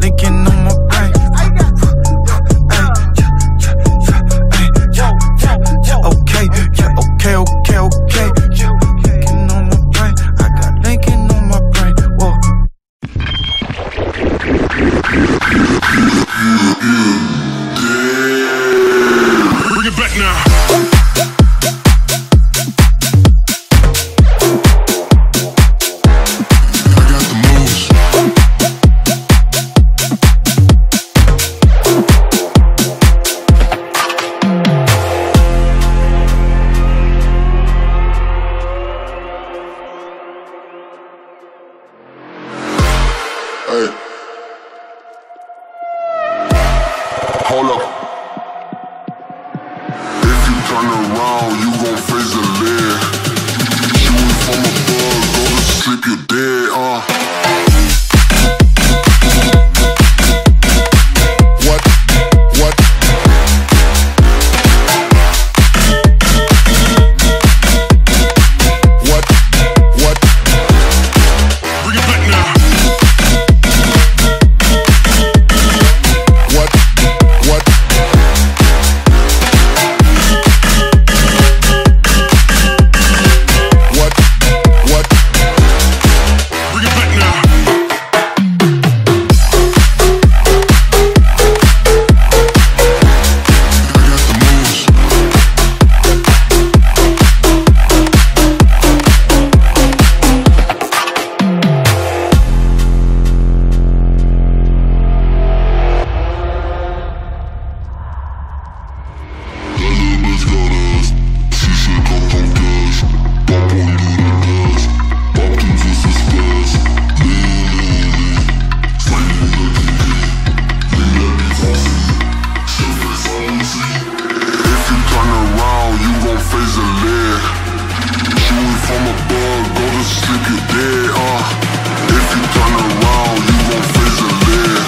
Linking on my brain. Okay, okay, okay, okay. Linking on my brain. I got linking on my brain. Whoa. Bring it back now. Hey. Hold up. If you turn around, you gon' face the lead. Shooting from above, go to sleep, you're dead, What? What? What? What? Bring it back now. What? What? What? What? Bring it back now. I got the moves. If you turn around, you gon' face the lead. Shooting from above, go to sleep, you're dead, If you turn around, you gon' face the lead.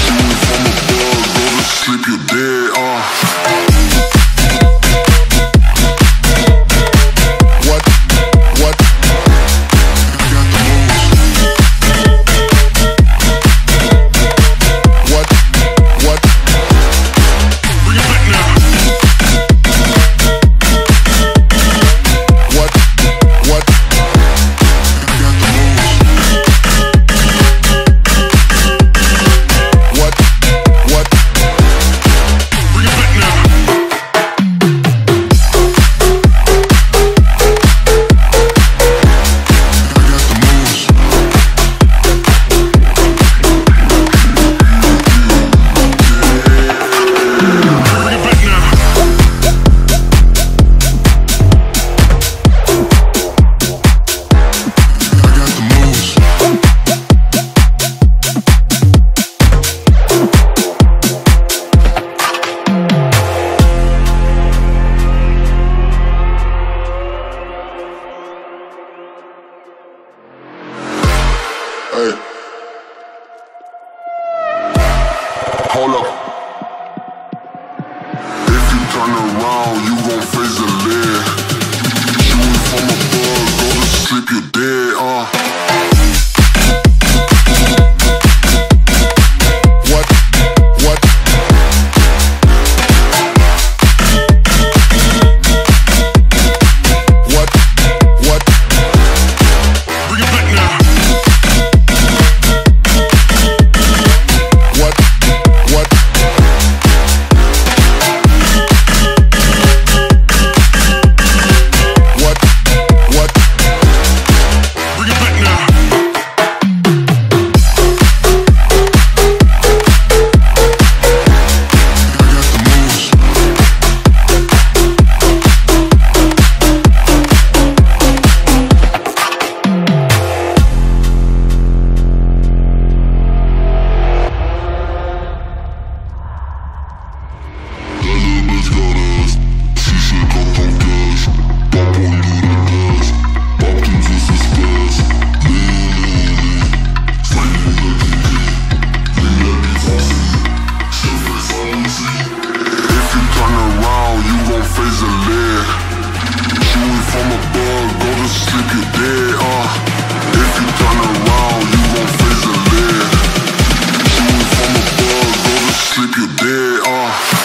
Shooting from above, go to sleep, you're dead, What? What? I got the moves. What? What? Bring it back now. What? What? I got the moves. What? What? Bring it back now. I got the moves. Bring it back now. I got the moves. Hey. Hold up. If you turn around, you gon' face the lead. Shooting from above, go to sleep, you're dead, What? What? What? What? Bring it back now. What? What? What? What? Bring it back now. dead,